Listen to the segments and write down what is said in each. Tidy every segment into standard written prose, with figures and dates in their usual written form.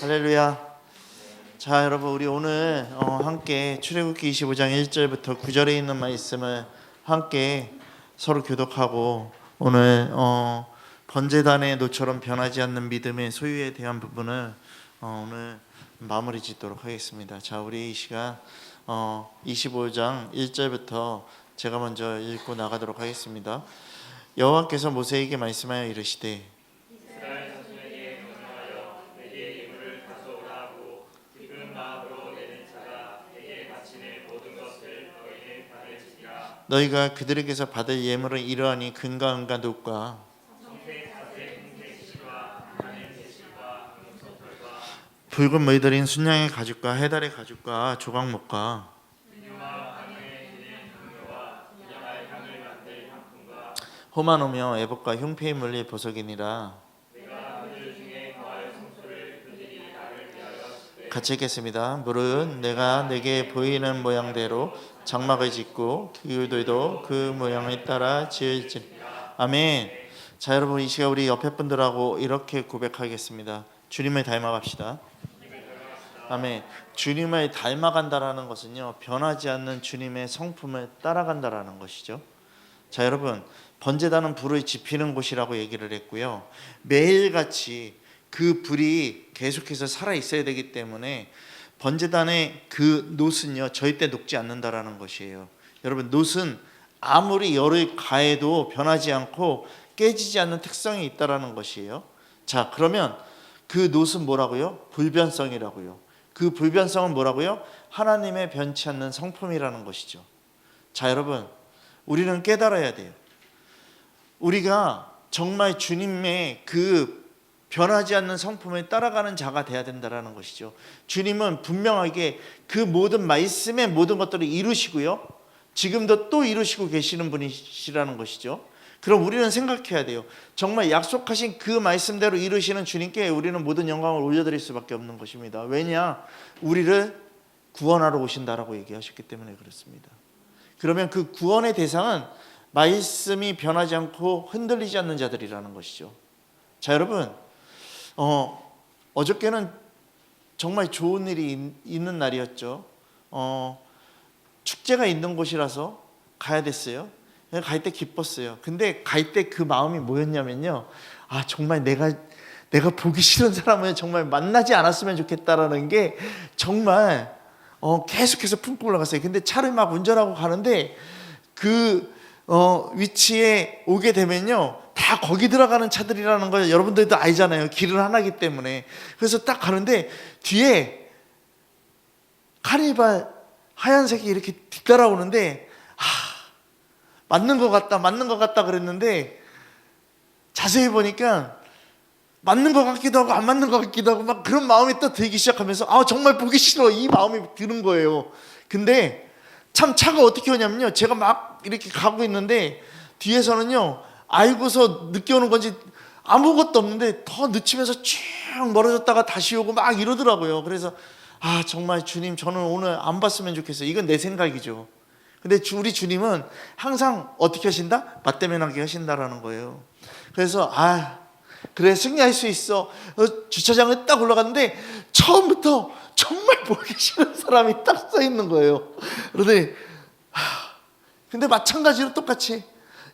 할렐루야. 자, 여러분, 우리 오늘 함께 출애굽기 25장 1절부터 9절에 있는 말씀을 함께 서로 교독하고 오늘 번제단의 노처럼 변하지 않는 믿음의 소유에 대한 부분을 오늘 마무리 짓도록 하겠습니다. 자, 우리 이 시간 25장 1절부터 제가 먼저 읽고 나가도록 하겠습니다. 여호와께서 모세에게 말씀하여 이르시되 너희가 그들에게서 받을 예물은 이러하니 금과 은과 놋과 붉은 물들인 순양의 가죽과 해달의 가죽과 조각목과 호마노며 애복과 흉패에 물릴 보석이니라. 같이 읽겠습니다. 물은 내가 내게 보이는 모양대로 장막을 짓고 그들도 그 모양에 따라 지을지. 아멘. 자, 여러분, 이 시간 우리 옆에 분들하고 이렇게 고백하겠습니다. 주님을 닮아갑시다. 아멘. 주님을 닮아간다라는 것은요, 변하지 않는 주님의 성품을 따라간다라는 것이죠. 자, 여러분, 번제단은 불을 지피는 곳이라고 얘기를 했고요, 매일같이 그 불이 계속해서 살아 있어야 되기 때문에 번제단의 그 놋은요 절대 녹지 않는다라는 것이에요. 여러분, 놋은 아무리 열을 가해도 변하지 않고 깨지지 않는 특성이 있다라는 것이에요. 자, 그러면 그 놋은 뭐라고요? 불변성이라고요. 그 불변성은 뭐라고요? 하나님의 변치 않는 성품이라는 것이죠. 자, 여러분, 우리는 깨달아야 돼요. 우리가 정말 주님의 그 변하지 않는 성품을 따라가는 자가 돼야 된다는 것이죠. 주님은 분명하게 그 모든 말씀의 모든 것들을 이루시고요, 지금도 또 이루시고 계시는 분이시라는 것이죠. 그럼 우리는 생각해야 돼요. 정말 약속하신 그 말씀대로 이루시는 주님께 우리는 모든 영광을 올려드릴 수밖에 없는 것입니다. 왜냐? 우리를 구원하러 오신다라고 얘기하셨기 때문에 그렇습니다. 그러면 그 구원의 대상은 말씀이 변하지 않고 흔들리지 않는 자들이라는 것이죠. 자, 여러분, 어저께는 정말 좋은 일이 있는 날이었죠. 축제가 있는 곳이라서 가야 됐어요. 갈 때 기뻤어요. 근데 갈 때 그 마음이 뭐였냐면요, 정말 내가 보기 싫은 사람을 정말 만나지 않았으면 좋겠다라는 게 정말 계속해서 품고 올라갔어요. 근데 차를 막 운전하고 가는데 그 위치에 오게 되면요, 다 거기 들어가는 차들이라는 걸 여러분들도 알잖아요. 길은 하나이기 때문에. 그래서 딱 가는데 뒤에 카니발 하얀색이 이렇게 뒤따라오는데 맞는 것 같다 그랬는데 자세히 보니까 맞는 것 같기도 하고 안 맞는 것 같기도 하고 막 그런 마음이 또 들기 시작하면서 정말 보기 싫어, 이 마음이 드는 거예요. 근데 참 차가 어떻게 오냐면요, 제가 막 이렇게 가고 있는데 뒤에서는요, 알고서 늦게 오는 건지 아무것도 없는데 더 늦추면서 쭉 멀어졌다가 다시 오고 막 이러더라고요. 그래서 정말 주님, 저는 오늘 안 봤으면 좋겠어요. 이건 내 생각이죠. 근데 우리 주님은 항상 어떻게 하신다? 맞대면하게 하신다라는 거예요. 그래서 그래, 승리할 수 있어. 주차장에 딱 올라갔는데 처음부터 정말 보기 싫은 사람이 딱 서 있는 거예요. 그러더니 근데 마찬가지로 똑같이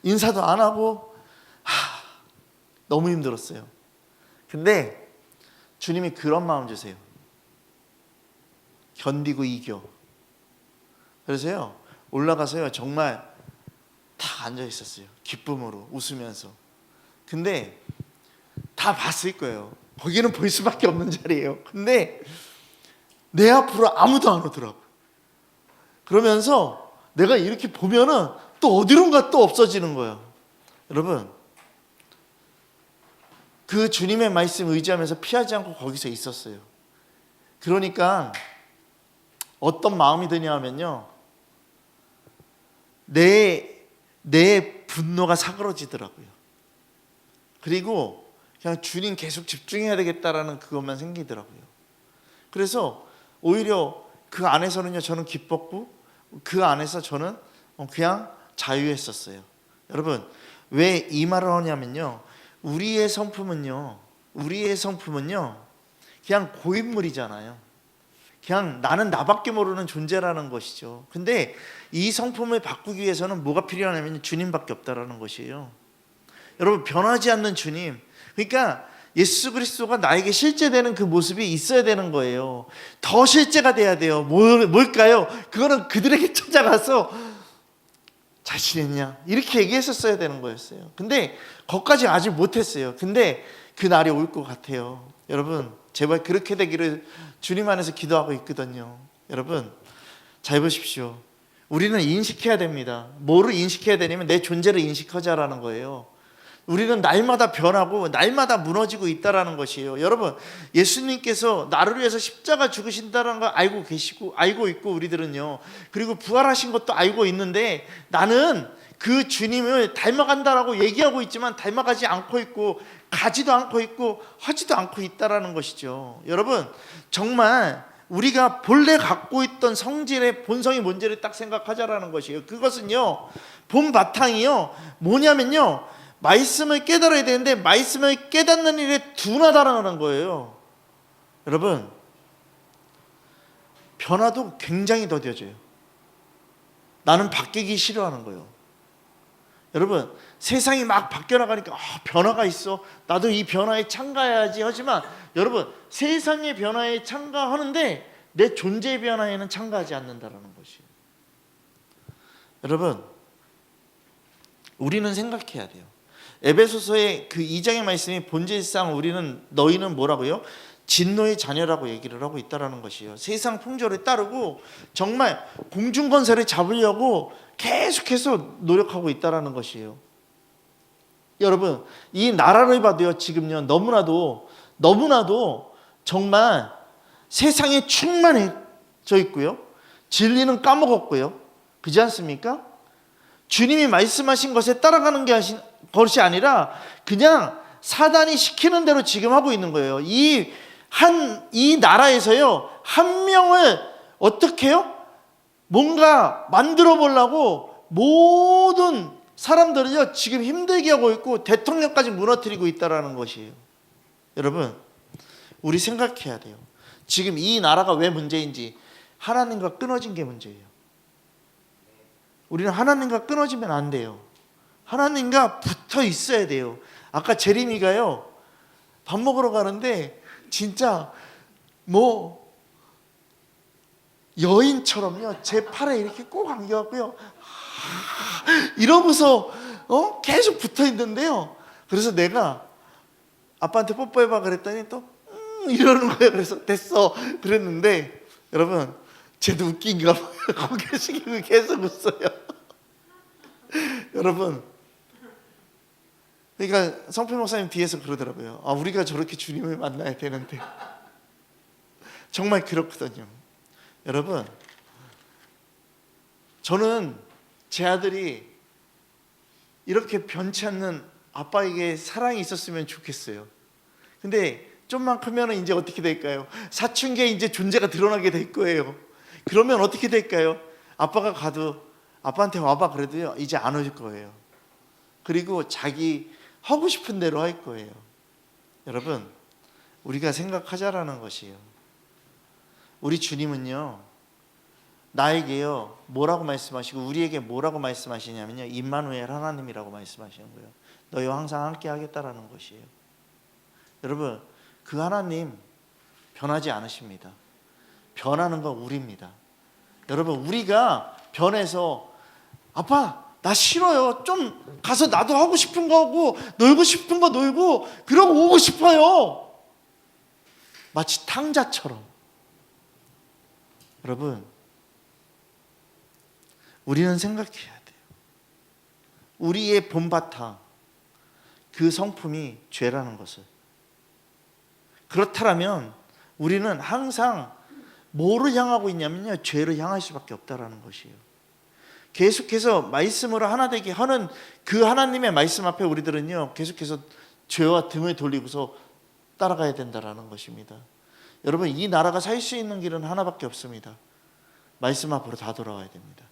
인사도 안 하고 너무 힘들었어요. 근데 주님이 그런 마음 주세요. 견디고 이겨. 그래서요, 올라가서요 정말 다 앉아 있었어요. 기쁨으로 웃으면서. 근데 다 봤을 거예요. 거기는 볼 수밖에 없는 자리예요. 근데 내 앞으로 아무도 안 오더라고요. 그러면서 내가 이렇게 보면은 또 어디론가 또 없어지는 거예요. 여러분, 그 주님의 말씀 의지하면서 피하지 않고 거기서 있었어요. 그러니까 어떤 마음이 드냐 하면요, 내 분노가 사그러지더라고요. 그리고 그냥 주님 계속 집중해야 되겠다라는 그것만 생기더라고요. 그래서 오히려 그 안에서는요, 저는 기뻤고 그 안에서 저는 그냥 자유했었어요. 여러분, 왜 이 말을 하냐면요, 우리의 성품은요 그냥 고인물이잖아요. 그냥 나는 나밖에 모르는 존재라는 것이죠. 근데 이 성품을 바꾸기 위해서는 뭐가 필요하냐면 주님밖에 없다라는 것이에요. 여러분, 변하지 않는 주님, 그러니까 예수 그리스도가 나에게 실제되는 그 모습이 있어야 되는 거예요. 더 실제가 돼야 돼요. 뭘까요? 그거는 그들에게 찾아가서 잘 지냈냐? 이렇게 얘기했었어야 되는 거였어요. 근데 거기까지 아직 못했어요. 근데 그 날이 올 것 같아요. 여러분, 제발 그렇게 되기를 주님 안에서 기도하고 있거든요. 여러분, 잘 보십시오. 우리는 인식해야 됩니다. 뭐를 인식해야 되냐면 내 존재를 인식하자라는 거예요. 우리는 날마다 변하고 날마다 무너지고 있다라는 것이에요. 여러분, 예수님께서 나를 위해서 십자가 죽으신다는 걸 알고 계시고 알고 있고 우리들은요. 그리고 부활하신 것도 알고 있는데 나는 그 주님을 닮아간다라고 얘기하고 있지만 닮아가지 않고 있고 가지도 않고 있고 하지도 않고 있다라는 것이죠. 여러분, 정말 우리가 본래 갖고 있던 성질의 본성이 뭔지를 딱 생각하자라는 것이에요. 그것은요, 본 바탕이요 뭐냐면요, 말씀을 깨달아야 되는데 말씀을 깨닫는 일에 둔하다라는 거예요. 여러분, 변화도 굉장히 더뎌져요. 나는 바뀌기 싫어하는 거예요. 여러분, 세상이 막 바뀌어나가니까 변화가 있어, 나도 이 변화에 참가해야지 하지만 여러분, 세상의 변화에 참가하는데 내 존재의 변화에는 참가하지 않는다라는 것이에요. 여러분, 우리는 생각해야 돼요. 에베소서의 그 2장의 말씀이 본질상 우리는 너희는 뭐라고요? 진노의 자녀라고 얘기를 하고 있다라는 것이에요. 세상 풍조를 따르고 정말 공중건설을 잡으려고 계속해서 노력하고 있다라는 것이에요. 여러분, 이 나라를 봐도요, 지금요 너무나도 정말 세상에 충만해져 있고요, 진리는 까먹었고요, 그렇지 않습니까? 주님이 말씀하신 것에 따라가는 것이 아니라 그냥 사단이 시키는 대로 지금 하고 있는 거예요. 이 나라에서요, 한 명을 어떻게 해요? 뭔가 만들어 보려고 모든 사람들을요 지금 힘들게 하고 있고 대통령까지 무너뜨리고 있다라는 것이에요. 여러분, 우리 생각해야 돼요. 지금 이 나라가 왜 문제인지 하나님과 끊어진 게 문제예요. 우리는 하나님과 끊어지면 안 돼요. 하나님과 붙어 있어야 돼요. 아까 제림이가요, 밥 먹으러 가는데 진짜 뭐 여인처럼요 제 팔에 이렇게 꼭 안겨갖고요 이러면서 계속 붙어 있는데요. 그래서 내가 아빠한테 뽀뽀해봐 그랬더니 또 이러는 거예요. 그래서 됐어 그랬는데 여러분, 쟤도 웃긴가 봐요. 고개 숙이고 계속 웃어요. 여러분, 그러니까 성필 목사님 뒤에서 그러더라고요. 우리가 저렇게 주님을 만나야 되는데. 정말 그렇거든요. 여러분, 저는 제 아들이 이렇게 변치 않는 아빠에게 사랑이 있었으면 좋겠어요. 근데 좀만 크면 이제 어떻게 될까요? 사춘기에 이제 존재가 드러나게 될 거예요. 그러면 어떻게 될까요? 아빠가 가도 아빠한테 와봐 그래도요 이제 안 올 거예요. 그리고 자기 하고 싶은 대로 할 거예요. 여러분, 우리가 생각하자라는 것이에요. 우리 주님은요 나에게요 뭐라고 말씀하시고 우리에게 뭐라고 말씀하시냐면요, 임마누엘 하나님이라고 말씀하시는 거예요. 너희와 항상 함께 하겠다라는 것이에요. 여러분, 그 하나님 변하지 않으십니다. 변하는 건 우리입니다. 여러분, 우리가 변해서 아빠 나 싫어요, 좀 가서 나도 하고 싶은 거 하고 놀고 싶은 거 놀고 그러고 오고 싶어요, 마치 탕자처럼. 여러분, 우리는 생각해야 돼요. 우리의 본바탕, 그 성품이 죄라는 것을. 그렇다면 우리는 항상 뭐를 향하고 있냐면요, 죄를 향할 수밖에 없다라는 것이에요. 계속해서 말씀으로 하나 되게 하는 그 하나님의 말씀 앞에 우리들은요 계속해서 죄와 등을 돌리고서 따라가야 된다라는 것입니다. 여러분, 이 나라가 살 수 있는 길은 하나밖에 없습니다. 말씀 앞으로 다 돌아와야 됩니다.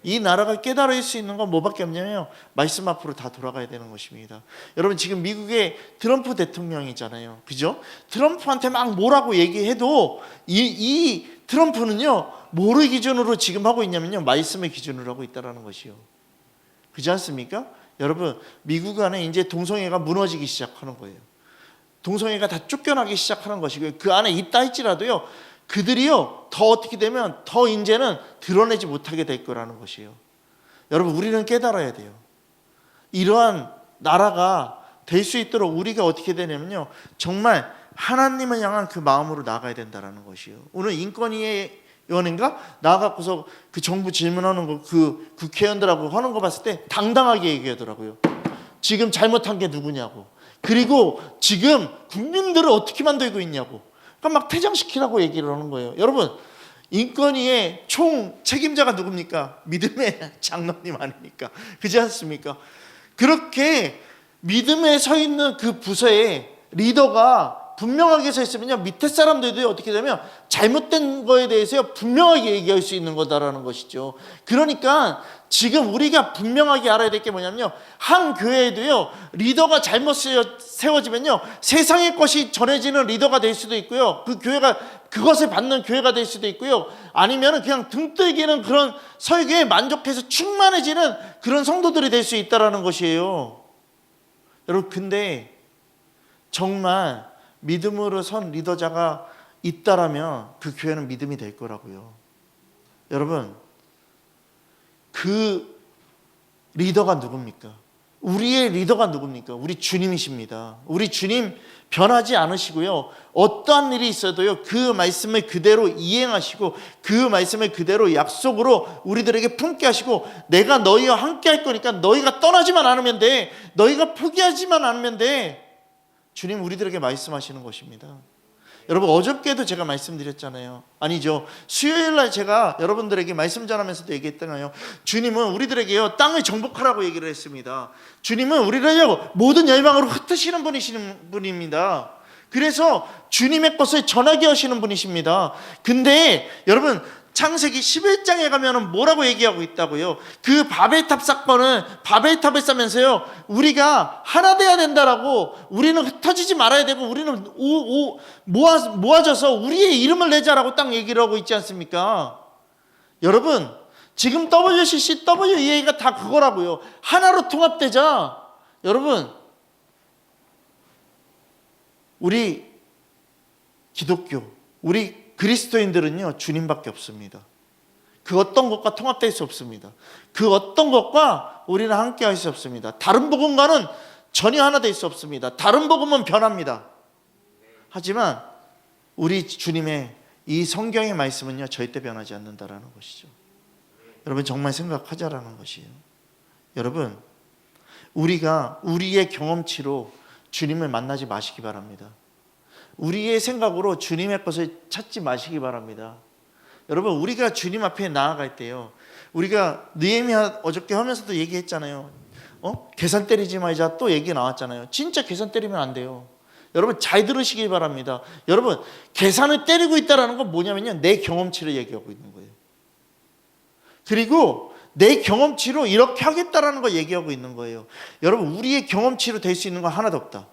이 나라가 깨달을 수 있는 건 뭐밖에 없냐면 말씀 앞으로 다 돌아가야 되는 것입니다. 여러분 지금 미국의 트럼프 대통령이잖아요. 그죠? 트럼프한테 막 뭐라고 얘기해도 이 트럼프는요 뭐를 기준으로 지금 하고 있냐면요 말씀을 기준으로 하고 있다는 것이요. 그렇지 않습니까? 여러분 미국 안에 이제 동성애가 무너지기 시작하는 거예요. 동성애가 다 쫓겨나기 시작하는 것이고요. 그 안에 있다 할지라도요 그들이요 더 어떻게 되면 더 이제는 드러내지 못하게 될 거라는 것이에요. 여러분 우리는 깨달아야 돼요. 이러한 나라가 될 수 있도록 우리가 어떻게 되냐면요 정말 하나님을 향한 그 마음으로 나가야 된다는 것이에요. 오늘 인권위원회인가 나가고서 그 정부 질문하는 거 그 국회의원들하고 하는 거 봤을 때 당당하게 얘기하더라고요. 지금 잘못한 게 누구냐고. 그리고 지금 국민들을 어떻게 만들고 있냐고. 그러니까 막 퇴장시키라고 얘기를 하는 거예요. 여러분 인권위의 총 책임자가 누굽니까? 믿음의 장로님 아닙니까? 그렇지 않습니까? 그렇게 믿음에 서 있는 그 부서에 리더가 분명하게 서 있으면요 밑에 사람들도 어떻게 되면 잘못된 거에 대해서 분명하게 얘기할 수 있는 거다라는 것이죠. 그러니까 지금 우리가 분명하게 알아야 될 게 뭐냐면요 한 교회에도요 리더가 잘못 세워지면요 세상의 것이 전해지는 리더가 될 수도 있고요 그 교회가 그것을 받는 교회가 될 수도 있고요 아니면 그냥 등뜨기는 그런 설교에 만족해서 충만해지는 그런 성도들이 될 수 있다라는 것이에요. 여러분 근데 정말 믿음으로 선 리더자가 있다라면 그 교회는 믿음이 될 거라고요. 여러분 그 리더가 누굽니까? 우리의 리더가 누굽니까? 우리 주님이십니다. 우리 주님 변하지 않으시고요 어떠한 일이 있어도요 그 말씀을 그대로 이행하시고 그 말씀을 그대로 약속으로 우리들에게 품게 하시고 내가 너희와 함께 할 거니까 너희가 떠나지만 않으면 돼. 너희가 포기하지만 않으면 돼. 주님 우리들에게 말씀하시는 것입니다. 여러분 어저께도 제가 말씀드렸잖아요. 아니죠. 수요일날 제가 여러분들에게 말씀 전하면서도 얘기했잖아요. 주님은 우리들에게요 땅을 정복하라고 얘기를 했습니다. 주님은 우리를 모든 열방으로 흩으시는 분입니다. 그래서 주님의 것을 전하게 하시는 분이십니다. 근데 여러분 창세기 11장에 가면 뭐라고 얘기하고 있다고요? 그 바벨탑 사건은 바벨탑을 쌓으면서요 우리가 하나 돼야 된다라고 우리는 흩어지지 말아야 되고 우리는 모아져서 우리의 이름을 내자라고 딱 얘기를 하고 있지 않습니까? 여러분 지금 WCC, WEA가 다 그거라고요. 하나로 통합되자. 여러분 우리 기독교 우리 그리스도인들은요 주님밖에 없습니다. 그 어떤 것과 통합될 수 없습니다. 그 어떤 것과 우리는 함께 할 수 없습니다. 다른 복음과는 전혀 하나 될 수 없습니다. 다른 복음은 변합니다. 하지만 우리 주님의 이 성경의 말씀은요 절대 변하지 않는다라는 것이죠. 여러분 정말 생각하자라는 것이에요. 여러분 우리가 우리의 경험치로 주님을 만나지 마시기 바랍니다. 우리의 생각으로 주님의 것을 찾지 마시기 바랍니다. 여러분 우리가 주님 앞에 나아갈 때요 우리가 느헤미야 어저께 하면서도 얘기했잖아요. 계산 때리지 말자 또 얘기 나왔잖아요. 진짜 계산 때리면 안 돼요. 여러분 잘 들으시기 바랍니다. 여러분 계산을 때리고 있다는 건 뭐냐면요 내 경험치를 얘기하고 있는 거예요. 그리고 내 경험치로 이렇게 하겠다라는 걸 얘기하고 있는 거예요. 여러분 우리의 경험치로 될 수 있는 건 하나도 없다.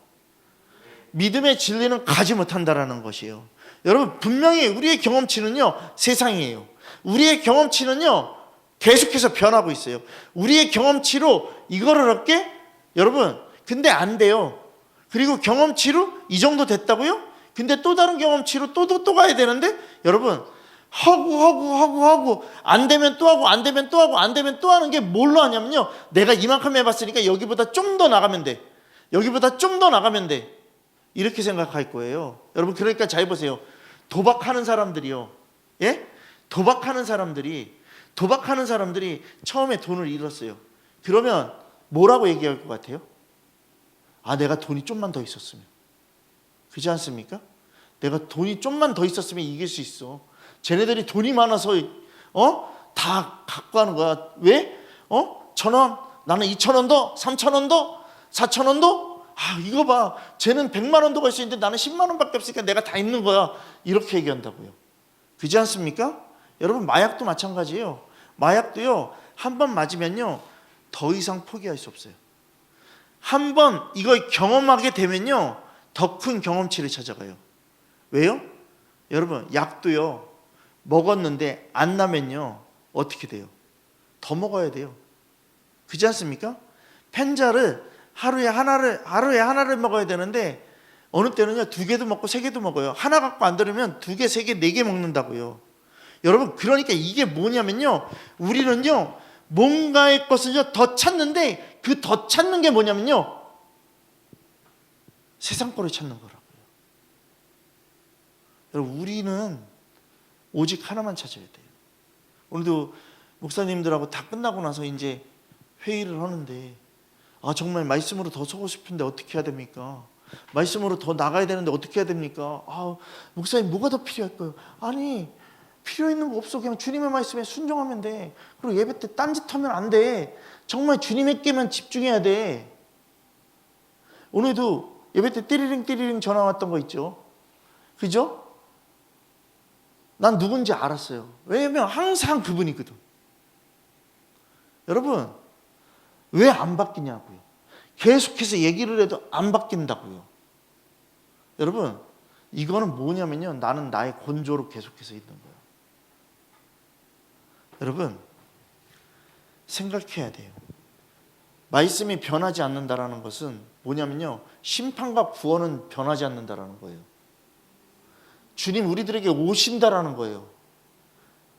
믿음의 진리는 가지 못한다라는 것이에요. 여러분 분명히 우리의 경험치는요 세상이에요. 우리의 경험치는요 계속해서 변하고 있어요. 우리의 경험치로 이거를 얻게 여러분 근데 안 돼요. 그리고 경험치로 이 정도 됐다고요? 근데 또 다른 경험치로 또 가야 되는데 여러분 하고 안 되면 또 하고 안 되면 또 하고 안 되면 또 하는 게 뭘로 하냐면요 내가 이만큼 해봤으니까 여기보다 좀 더 나가면 돼. 여기보다 좀 더 나가면 돼. 이렇게 생각할 거예요. 여러분 그러니까 잘 보세요. 도박하는 사람들이요. 예? 도박하는 사람들이 처음에 돈을 잃었어요. 그러면 뭐라고 얘기할 것 같아요? 아 내가 돈이 좀만 더 있었으면. 그렇지 않습니까? 내가 돈이 좀만 더 있었으면 이길 수 있어. 쟤네들이 돈이 많아서 다 갖고 가는 거야. 왜? 1,000원 나는 2,000원 더 3,000원 더 4,000원 더 이거 봐. 쟤는 100만 원도 갈 수 있는데 나는 10만 원밖에 없으니까 내가 다 있는 거야. 이렇게 얘기한다고요. 그렇지 않습니까? 여러분 마약도 마찬가지예요. 마약도요 한 번 맞으면요 더 이상 포기할 수 없어요. 한 번 이걸 경험하게 되면요 더 큰 경험치를 찾아가요. 왜요? 여러분 약도요 먹었는데 안 나면요 어떻게 돼요? 더 먹어야 돼요. 그렇지 않습니까? 펜자를 하루에 하나를 먹어야 되는데 어느 때는요 2개도 먹고 3개도 먹어요. 하나 갖고 안 들으면 2개, 3개, 4개 먹는다고요. 여러분 그러니까 이게 뭐냐면요 우리는요 뭔가의 것을요 더 찾는데 그 더 찾는 게 뭐냐면요 세상 거를 찾는 거라고요. 여러분 우리는 오직 하나만 찾아야 돼요. 오늘도 목사님들하고 다 끝나고 나서 이제 회의를 하는데 정말 말씀으로 더 서고 싶은데 어떻게 해야 됩니까? 말씀으로 더 나가야 되는데 어떻게 해야 됩니까? 목사님 뭐가 더 필요할까요? 아니 필요 있는 거 없어. 그냥 주님의 말씀에 순종하면 돼. 그리고 예배 때 딴짓하면 안 돼. 정말 주님에게만 집중해야 돼. 오늘도 예배 때 띠리링 전화 왔던 거 있죠? 그죠? 난 누군지 알았어요. 왜냐면 항상 그분이거든. 여러분 왜 안 바뀌냐고요. 계속해서 얘기를 해도 안 바뀐다고요. 여러분 이거는 뭐냐면요 나는 나의 건조로 계속해서 있는 거예요. 여러분 생각해야 돼요. 말씀이 변하지 않는다라는 것은 뭐냐면요 심판과 구원은 변하지 않는다라는 거예요. 주님 우리들에게 오신다라는 거예요.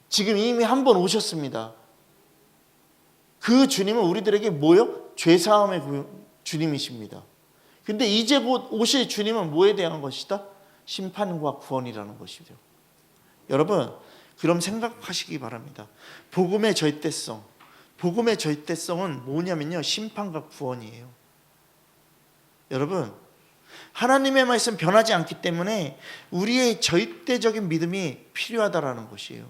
지금 이미 한 번 오셨습니다. 그 주님은 우리들에게 뭐요? 죄사함의 주님이십니다. 근데 이제 곧 오실 주님은 뭐에 대한 것이다? 심판과 구원이라는 것이죠. 여러분 그럼 생각하시기 바랍니다. 복음의 절대성은 뭐냐면요 심판과 구원이에요. 여러분 하나님의 말씀 변하지 않기 때문에 우리의 절대적인 믿음이 필요하다라는 것이에요.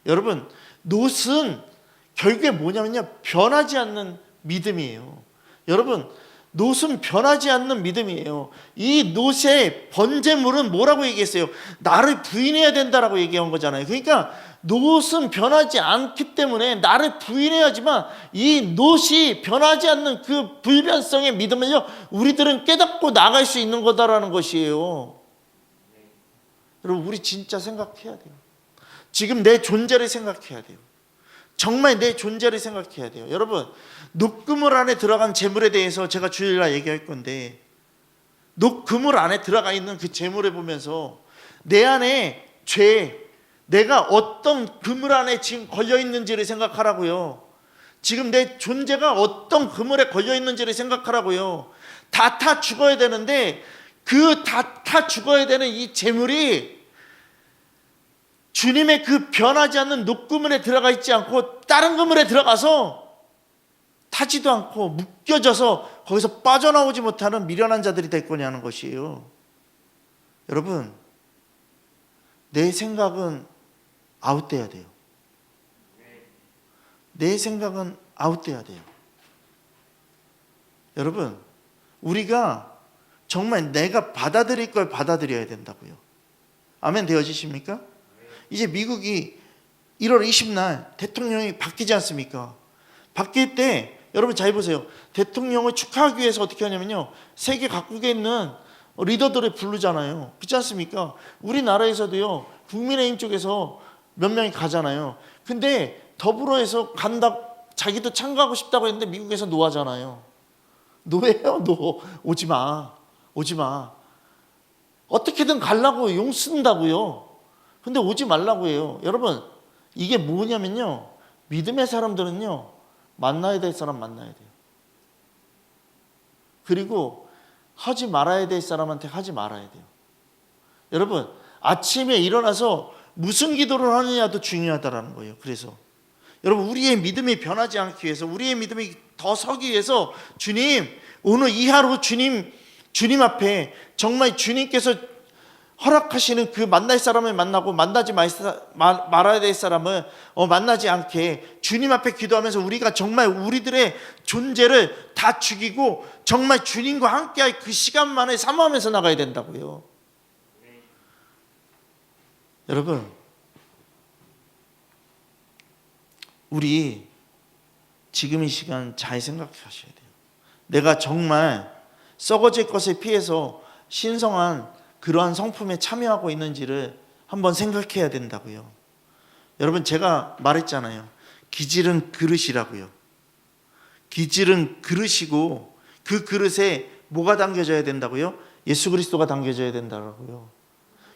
여러분 놋은 결국에 뭐냐면요 변하지 않는 믿음이에요. 여러분 놋은 변하지 않는 믿음이에요. 이 놋의 번제물은 뭐라고 얘기했어요? 나를 부인해야 된다라고 얘기한 거잖아요. 그러니까 놋은 변하지 않기 때문에 나를 부인해야지만 이 놋이 변하지 않는 그 불변성의 믿음을요 우리들은 깨닫고 나갈 수 있는 거다라는 것이에요. 여러분 우리 진짜 생각해야 돼요. 지금 내 존재를 생각해야 돼요. 정말 내 존재를 생각해야 돼요. 여러분 녹그물 안에 들어간 재물에 대해서 제가 주일날 얘기할 건데 녹그물 안에 들어가 있는 그 재물을 보면서 내 안에 내가 어떤 그물 안에 지금 걸려 있는지를 생각하라고요. 지금 내 존재가 어떤 그물에 걸려 있는지를 생각하라고요. 다 죽어야 되는데 그 다 죽어야 되는 이 재물이 주님의 그 변하지 않는 녹그물에 들어가 있지 않고 다른 그물에 들어가서 타지도 않고 묶여져서 거기서 빠져나오지 못하는 미련한 자들이 될 거냐는 것이에요. 여러분 내 생각은 아웃돼야 돼요. 내 생각은 아웃돼야 돼요. 여러분 우리가 정말 내가 받아들일 걸 받아들여야 된다고요. 아멘 되어지십니까? 이제 미국이 1월 20날 대통령이 바뀌지 않습니까? 바뀔 때 여러분 잘 보세요. 대통령을 축하하기 위해서 어떻게 하냐면요 세계 각국에 있는 리더들을 부르잖아요. 그렇지 않습니까? 우리나라에서도요 국민의힘 쪽에서 몇 명이 가잖아요. 근데 더불어에서 간다 자기도 참가하고 싶다고 했는데 미국에서 노하잖아요. 노예요 노. 오지마 어떻게든 가려고 용 쓴다고요. 근데 오지 말라고 해요. 여러분 이게 뭐냐면요 믿음의 사람들은요 만나야 될 사람 만나야 돼요. 그리고 하지 말아야 될 사람한테 하지 말아야 돼요. 여러분 아침에 일어나서 무슨 기도를 하느냐도 중요하다라는 거예요. 그래서 여러분 우리의 믿음이 변하지 않기 위해서 우리의 믿음이 더 서기 위해서 주님 오늘 이 하루 주님 앞에 정말 주님께서 허락하시는 그 만날 사람을 만나고 만나지 말아야 될 사람을 만나지 않게 주님 앞에 기도하면서 우리가 정말 우리들의 존재를 다 죽이고 정말 주님과 함께할 그 시간만을 사모하면서 나가야 된다고요. 여러분 우리 지금 이 시간 잘 생각하셔야 돼요. 내가 정말 썩어질 것을 피해서 신성한 그러한 성품에 참여하고 있는지를 한번 생각해야 된다고요. 여러분, 제가 말했잖아요. 기질은 그릇이라고요. 기질은 그릇이고 그 그릇에 뭐가 담겨져야 된다고요? 예수 그리스도가 담겨져야 된다고요.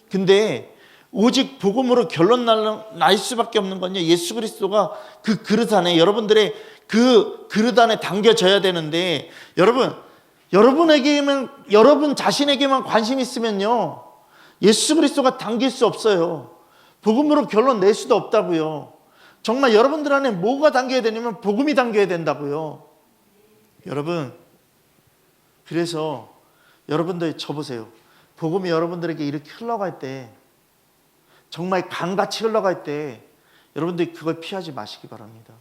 근데 오직 복음으로 결론 날 수밖에 없는 건요, 예수 그리스도가 그 그릇 안에, 여러분들의 그 그릇 안에 담겨져야 되는데, 여러분에게만, 여러분 자신에게만 관심 있으면요, 예수 그리스도가 담길 수 없어요. 복음으로 결론 낼 수도 없다고요. 정말 여러분들 안에 뭐가 담겨야 되냐면 복음이 담겨야 된다고요. 여러분, 그래서 여러분들 저보세요. 복음이 여러분들에게 이렇게 흘러갈 때, 정말 강같이 흘러갈 때 여러분들이 그걸 피하지 마시기 바랍니다.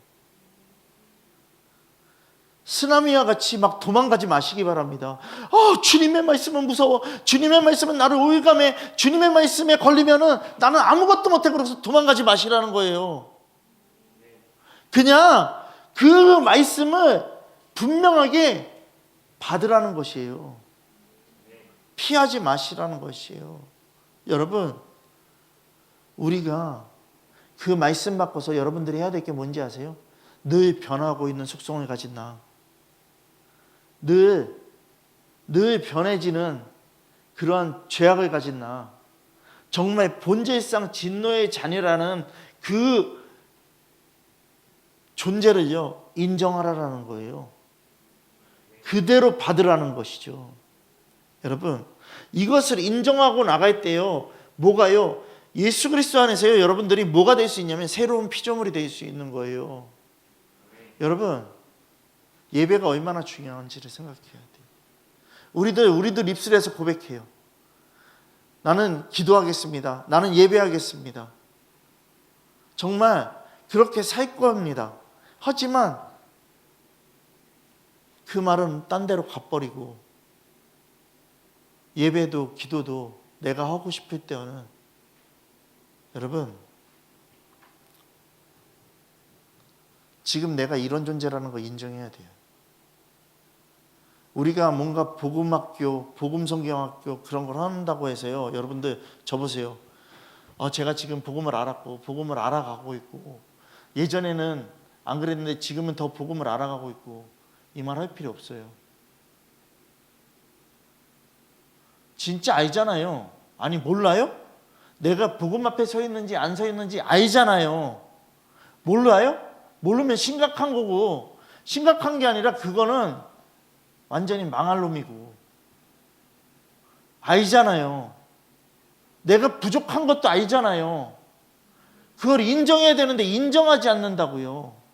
쓰나미와 같이 막 도망가지 마시기 바랍니다. 주님의 말씀은 무서워. 주님의 말씀은 나를 오일감해. 주님의 말씀에 걸리면은 나는 아무것도 못해. 그래서 도망가지 마시라는 거예요. 그냥 그 말씀을 분명하게 받으라는 것이에요. 피하지 마시라는 것이에요. 여러분, 우리가 그 말씀 바꿔서 여러분들이 해야 될 게 뭔지 아세요? 늘 변하고 있는 속성을 가진 나, 늘 변해지는 그러한 죄악을 가진 나, 정말 본질상 진노의 자녀라는 그 존재를요, 인정하라는 거예요. 그대로 받으라는 것이죠. 여러분, 이것을 인정하고 나갈 때요, 뭐가요? 예수 그리스도 안에서요, 여러분들이 뭐가 될 수 있냐면 새로운 피조물이 될 수 있는 거예요. 여러분, 예배가 얼마나 중요한지를 생각해야 돼요. 우리도 입술에서 고백해요. 나는 기도하겠습니다. 나는 예배하겠습니다. 정말 그렇게 살 겁니다. 하지만 그 말은 딴 데로 가버리고, 예배도 기도도 내가 하고 싶을 때는, 여러분, 지금 내가 이런 존재라는 거 인정해야 돼요. 우리가 뭔가 복음학교, 복음성경학교 그런 걸 한다고 해서요, 여러분들 저보세요. 제가 지금 복음을 알았고 복음을 알아가고 있고, 예전에는 안 그랬는데 지금은 더 복음을 알아가고 있고, 이 말 할 필요 없어요. 진짜 알잖아요. 아니, 몰라요? 내가 복음 앞에 서 있는지 안 서 있는지 알잖아요. 몰라요? 모르면 심각한 거고, 심각한 게 아니라 그거는 완전히 망할 놈이고, 알잖아요. 내가 부족한 것도 알잖아요. 그걸 인정해야 되는데 인정하지 않는다고요.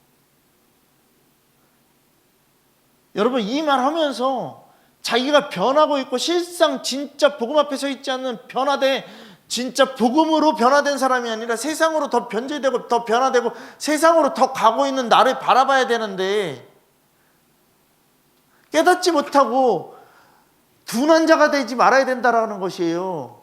여러분, 이 말 하면서 자기가 변하고 있고, 실상 진짜 복음 앞에 서 있지 않는 변화된, 진짜 복음으로 변화된 사람이 아니라 세상으로 더 변질되고 더 변화되고 세상으로 더 가고 있는 나를 바라봐야 되는데, 깨닫지 못하고 둔한 자가 되지 말아야 된다라는 것이에요.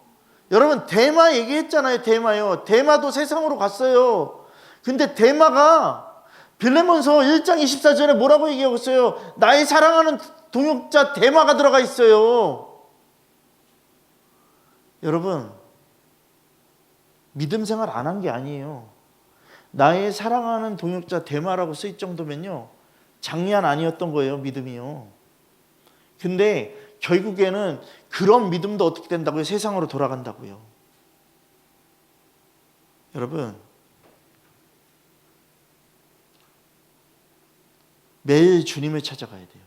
여러분, 데마 얘기했잖아요. 데마요. 데마도 세상으로 갔어요. 근데 데마가 빌레몬서 1장 24절에 뭐라고 얘기하고 있어요? 나의 사랑하는 동역자 데마가 들어가 있어요. 여러분, 믿음 생활 안 한 게 아니에요. 나의 사랑하는 동역자 데마라고 쓸 정도면요, 장난 아니었던 거예요, 믿음이요. 근데 결국에는 그런 믿음도 어떻게 된다고요? 세상으로 돌아간다고요. 여러분, 매일 주님을 찾아가야 돼요.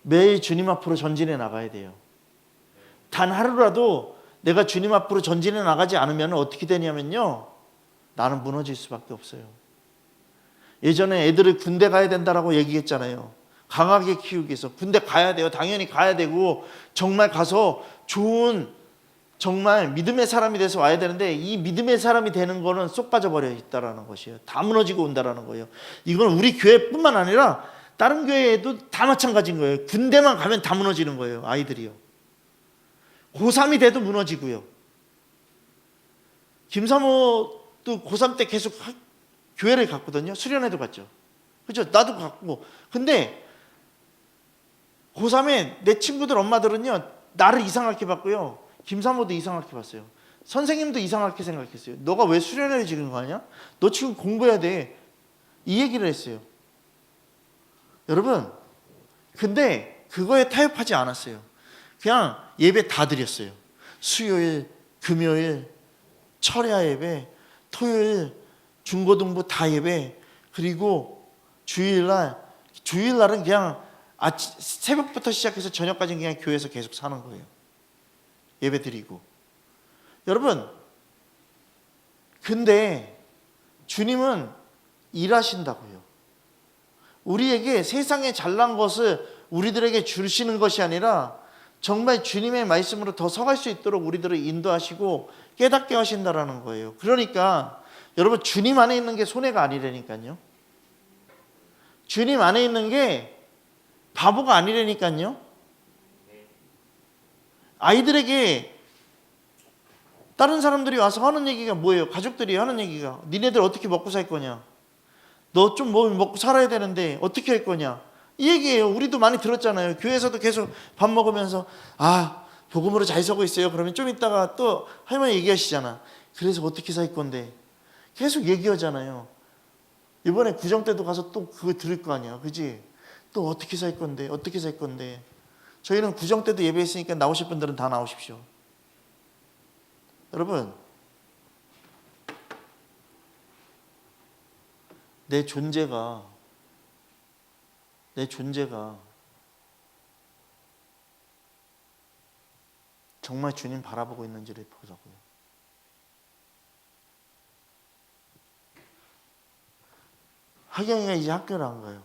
매일 주님 앞으로 전진해 나가야 돼요. 단 하루라도 내가 주님 앞으로 전진해 나가지 않으면 어떻게 되냐면요, 나는 무너질 수밖에 없어요. 예전에 애들을 군대 가야 된다라고 얘기했잖아요. 강하게 키우기 위해서 군대 가야 돼요. 당연히 가야 되고, 정말 가서 좋은, 정말 믿음의 사람이 돼서 와야 되는데, 이 믿음의 사람이 되는 거는 쏙 빠져버려 있다라는 것이에요. 다 무너지고 온다라는 거예요. 이건 우리 교회뿐만 아니라 다른 교회에도 다 마찬가지인 거예요. 군대만 가면 다 무너지는 거예요, 아이들이요. 고3이 돼도 무너지고요. 김사모도 고3 때 계속 교회를 갔거든요. 수련회도 갔죠. 그죠? 나도 갖고. 근데 고3에 내 친구들 엄마들은요, 나를 이상하게 봤고요, 김사모도 이상하게 봤어요. 선생님도 이상하게 생각했어요. 너가 왜 수련회를 지금 가냐? 너 지금 공부해야 돼. 이 얘기를 했어요. 여러분, 근데 그거에 타협하지 않았어요. 그냥 예배 다 드렸어요. 수요일, 금요일, 철야 예배, 토요일, 중고등부 다 예배, 그리고 주일날은 그냥 새벽부터 시작해서 저녁까지 그냥 교회에서 계속 사는 거예요. 예배 드리고. 여러분, 근데 주님은 일하신다고요. 우리에게 세상에 잘난 것을 우리들에게 주시는 것이 아니라 정말 주님의 말씀으로 더 서갈 수 있도록 우리들을 인도하시고 깨닫게 하신다라는 거예요. 그러니까 여러분, 주님 안에 있는 게 손해가 아니라니까요. 주님 안에 있는 게 바보가 아니라니까요. 아이들에게 다른 사람들이 와서 하는 얘기가 뭐예요? 가족들이 하는 얘기가, 니네들 어떻게 먹고 살 거냐? 너 좀 뭐 먹고 살아야 되는데 어떻게 할 거냐? 이 얘기예요. 우리도 많이 들었잖아요. 교회에서도 계속 밥 먹으면서 복음으로 잘 서고 있어요. 그러면 좀 있다가 또 할머니 얘기하시잖아. 그래서 어떻게 살 건데? 계속 얘기하잖아요. 이번에 구정 때도 가서 또 그거 들을 거 아니야. 그지? 또 어떻게 살 건데? 어떻게 살 건데? 저희는 구정 때도 예배했으니까 나오실 분들은 다 나오십시오. 여러분, 내 존재가 정말 주님 바라보고 있는지를 보자고요. 하경이가 이제 학교를 안 가요.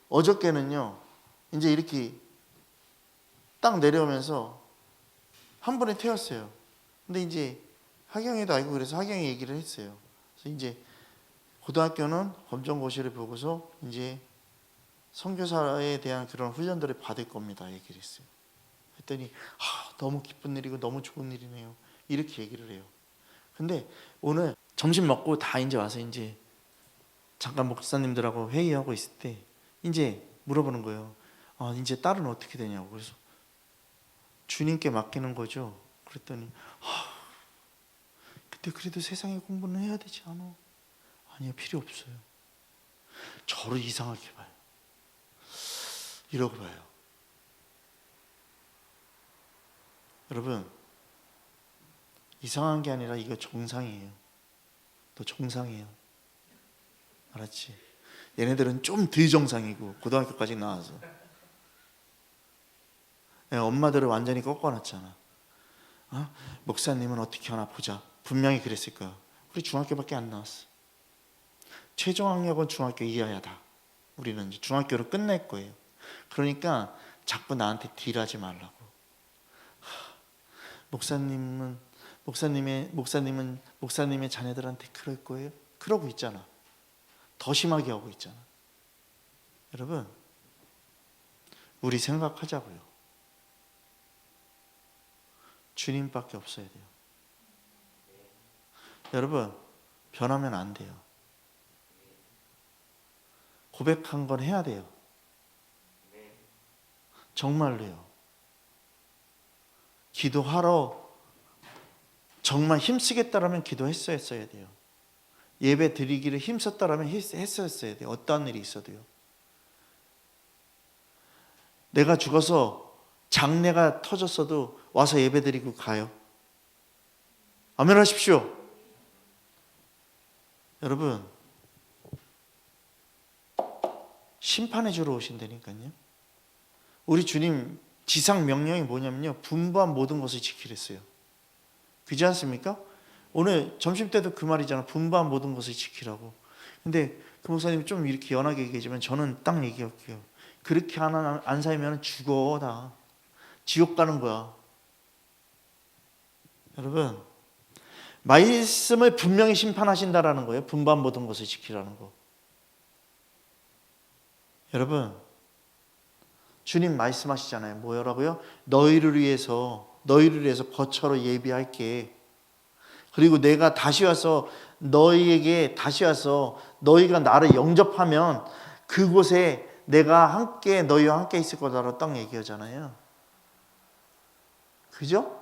어저께는요, 이제 이렇게 딱 내려오면서 한 번에 태웠어요. 근데 이제 하경이도 알고 그래서 하경이 얘기를 했어요. 그래서 이제 고등학교는 검정고시를 보고서 이제 선교사에 대한 그런 훈련들을 받을 겁니다. 얘기를 했어요. 했더니 너무 기쁜 일이고 너무 좋은 일이네요. 이렇게 얘기를 해요. 근데 오늘 점심 먹고 다 이제 와서 이제 잠깐 목사님들하고 회의하고 있을 때 이제 물어보는 거예요. 이제 딸은 어떻게 되냐고. 그래서 주님께 맡기는 거죠. 그랬더니 근데 그래도 세상의 공부는 해야 되지 않아? 아니요, 필요 없어요. 저를 이상하게 봐요. 이러고 봐요. 여러분, 이상한 게 아니라 이거 정상이에요. 너 정상이에요. 알았지? 얘네들은 좀 덜 정상이고 고등학교까지 나와서 엄마들을 완전히 꺾어놨잖아. 목사님은 어떻게 하나 보자. 분명히 그랬을 거야. 우리 중학교밖에 안 나왔어. 최종 학력은 중학교 이하야다. 우리는 이제 중학교를 끝낼 거예요. 그러니까 자꾸 나한테 딜하지 말라고. 목사님의 자녀들한테 그럴 거예요? 그러고 있잖아. 더 심하게 하고 있잖아. 여러분, 우리 생각하자고요. 주님밖에 없어야 돼요. 여러분, 변하면 안 돼요. 고백한 건 해야 돼요. 정말로요. 기도하러 정말 힘쓰겠다라면 기도했어야 돼요. 예배 드리기를 힘썼다라면 했었어야 돼요. 어떠한 일이 있어도요. 내가 죽어서 장례가 터졌어도 와서 예배 드리고 가요. 아멘 하십시오. 여러분, 심판해 주러 오신다니까요. 우리 주님 지상 명령이 뭐냐면요, 분부한 모든 것을 지키랬어요. 그렇지 않습니까? 오늘 점심 때도 그 말이잖아. 분부한 모든 것을 지키라고. 근데 그 목사님이 좀 이렇게 연하게 얘기하지만 저는 딱 얘기할게요. 그렇게 안 살면 죽어. 다 지옥 가는 거야. 여러분, 말씀을 분명히 심판하신다라는 거예요. 분부한 모든 것을 지키라는 거. 여러분, 주님 말씀하시잖아요. 뭐라고요? 너희를 위해서 거처로 예비할게. 그리고 내가 다시 와서 너희에게 다시 와서 너희가 나를 영접하면 그곳에 내가 함께 너희와 함께 있을 거다라고 딱 얘기하잖아요. 그죠?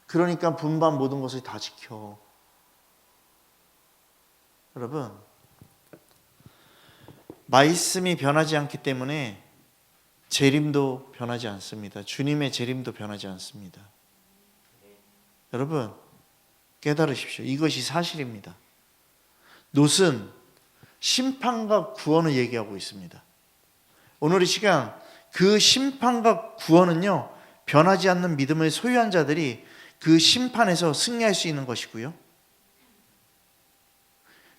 그러니까 분반 모든 것을 다 지켜. 여러분, 말씀이 변하지 않기 때문에 재림도 변하지 않습니다. 주님의 재림도 변하지 않습니다. 여러분, 깨달으십시오. 이것이 사실입니다. 롯은 심판과 구원을 얘기하고 있습니다. 오늘 이 시간 그 심판과 구원은요, 변하지 않는 믿음을 소유한 자들이 그 심판에서 승리할 수 있는 것이고요,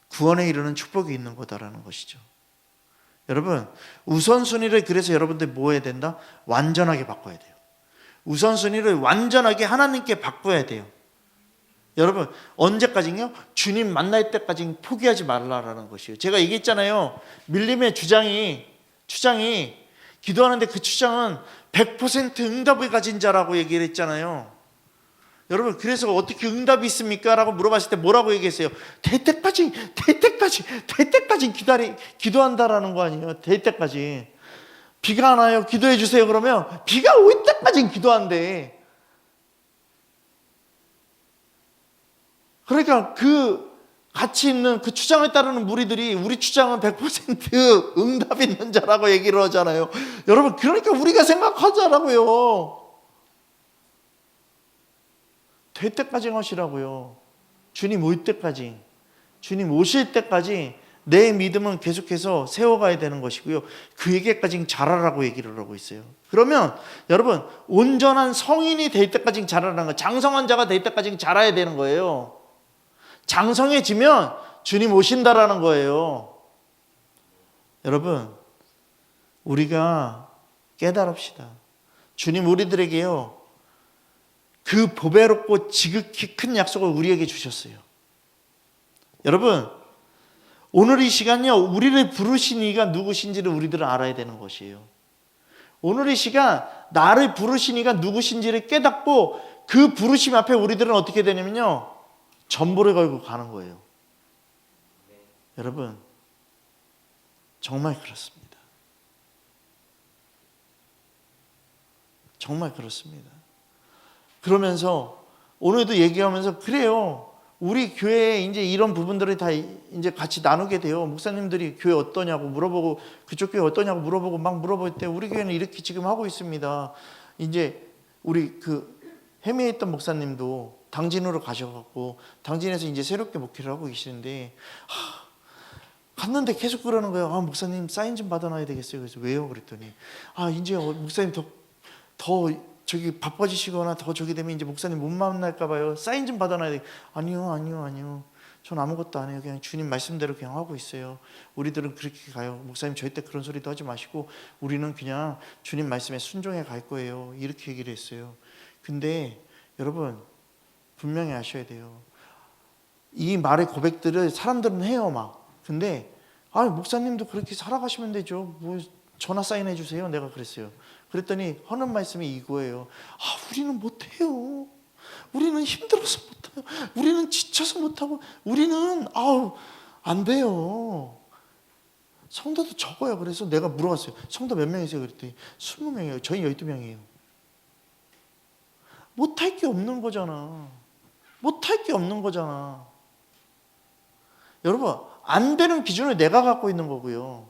구원에 이르는 축복이 있는 거다라는 것이죠. 여러분, 우선순위를 그래서 여러분들 뭐 해야 된다? 완전하게 바꿔야 돼요. 우선순위를 완전하게 하나님께 바꿔야 돼요. 여러분, 언제까지요? 주님 만날 때까지 포기하지 말라라는 것이에요. 제가 얘기했잖아요. 밀림의 추장이 기도하는데 그 추장은 100% 응답을 가진 자라고 얘기를 했잖아요. 여러분, 그래서 어떻게 응답이 있습니까? 라고 물어봤을 때 뭐라고 얘기했어요? 될 때까지 기도한다라는 거 아니에요? 될 때까지. 비가 안 와요, 기도해 주세요. 그러면 비가 올 때까지 기도한대. 그러니까 그 같이 있는 그 추장을 따르는 무리들이 우리 추장은 100% 응답 있는 자라고 얘기를 하잖아요. 여러분, 그러니까 우리가 생각하자라고요. 될 때까지 하시라고요. 주님 올 때까지, 주님 오실 때까지 내 믿음은 계속해서 세워가야 되는 것이고요, 그에게까지 자라라고 얘기를 하고 있어요. 그러면 여러분, 온전한 성인이 될 때까지 자라라는 거예요. 장성한 자가 될 때까지 자라야 되는 거예요. 장성해지면 주님 오신다라는 거예요. 여러분, 우리가 깨달읍시다. 주님 우리들에게요, 그 보배롭고 지극히 큰 약속을 우리에게 주셨어요. 여러분, 오늘 이 시간요, 우리를 부르신 이가 누구신지를 우리들은 알아야 되는 것이에요. 오늘 이 시간 나를 부르신 이가 누구신지를 깨닫고 그 부르심 앞에 우리들은 어떻게 되냐면요, 전보를 걸고 가는 거예요. 여러분, 정말 그렇습니다. 정말 그렇습니다. 그러면서 오늘도 얘기하면서 그래요. 우리 교회에 이제 이런 부분들을 다 이제 같이 나누게 돼요. 목사님들이 교회 어떠냐고 물어보고, 그쪽 교회 어떠냐고 물어보고 막 물어볼 때 우리 교회는 이렇게 지금 하고 있습니다. 이제 우리 그 해미에 있던 목사님도 당진으로 가셔갖고 당진에서 이제 새롭게 목회를 하고 계시는데, 갔는데 계속 그러는 거예요. 목사님 사인 좀 받아놔야 되겠어요. 그래서 왜요? 그랬더니 이제 목사님 더 저기 바빠지시거나 더 저기 되면 이제 목사님 못 만날까 봐요. 사인 좀 받아놔야 돼. 아니요. 전 아무것도 안 해요. 그냥 주님 말씀대로 그냥 하고 있어요. 우리들은 그렇게 가요. 목사님 절대 그런 소리도 하지 마시고 우리는 그냥 주님 말씀에 순종해 갈 거예요. 이렇게 얘기를 했어요. 근데 여러분, 분명히 아셔야 돼요. 이 말의 고백들을 사람들은 해요, 막. 근데 목사님도 그렇게 살아가시면 되죠. 뭐 전화 사인해 주세요. 내가 그랬어요. 그랬더니 하는 말씀이 이거예요. 우리는 못해요. 우리는 힘들어서 못해요. 우리는 지쳐서 못하고, 우리는 안 돼요. 성도도 적어요. 그래서 내가 물어봤어요. 성도 몇 명이세요? 그랬더니 20명이에요. 저희 12명이에요. 못할 게 없는 거잖아. 못할 게 없는 거잖아. 여러분, 안 되는 기준을 내가 갖고 있는 거고요,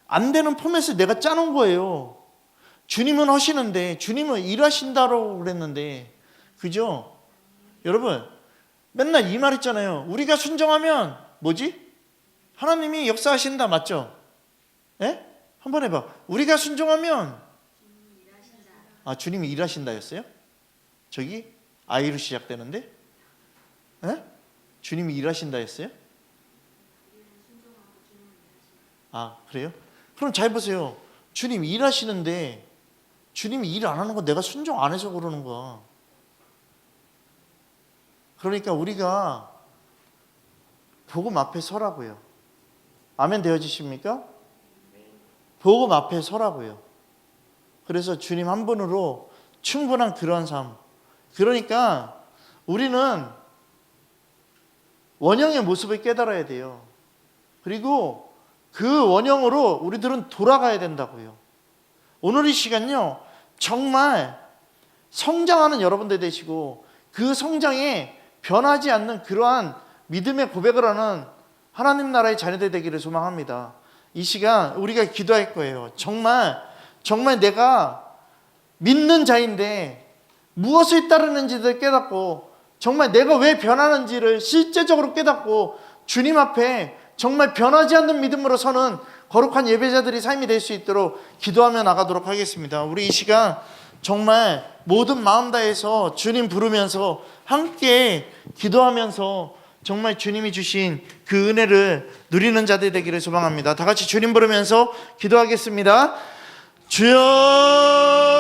안 되는 포맷을 내가 짜놓은 거예요. 주님은 하시는데, 주님은 일하신다고 그랬는데, 그죠? 여러분, 맨날 이 말 있잖아요. 우리가 순종하면 뭐지? 하나님이 역사하신다, 맞죠? 예? 한번 해봐. 우리가 순종하면 주님이 일하신다였어요? 저기 I로 시작되는데? 예? 주님이 일하신다였어요? 그래요? 그럼 잘 보세요. 주님이 일하시는데 주님이 일 안 하는 거 내가 순종 안 해서 그러는 거야. 그러니까 우리가 복음 앞에 서라고요. 아멘 되어지십니까? 복음 앞에 서라고요. 그래서 주님 한 분으로 충분한 그런 삶. 그러니까 우리는 원형의 모습을 깨달아야 돼요. 그리고 그 원형으로 우리들은 돌아가야 된다고요. 오늘 이 시간요, 정말 성장하는 여러분들 되시고 그 성장에 변하지 않는 그러한 믿음의 고백을 하는 하나님 나라의 자녀들 되기를 소망합니다. 이 시간 우리가 기도할 거예요. 정말 내가 믿는 자인데 무엇을 따르는지를 깨닫고, 정말 내가 왜 변하는지를 실제적으로 깨닫고 주님 앞에 정말 변하지 않는 믿음으로 서는 거룩한 예배자들이 삶이 될 수 있도록 기도하며 나가도록 하겠습니다. 우리 이 시간 정말 모든 마음 다해서 주님 부르면서 함께 기도하면서 정말 주님이 주신 그 은혜를 누리는 자들 되기를 소망합니다. 다 같이 주님 부르면서 기도하겠습니다. 주여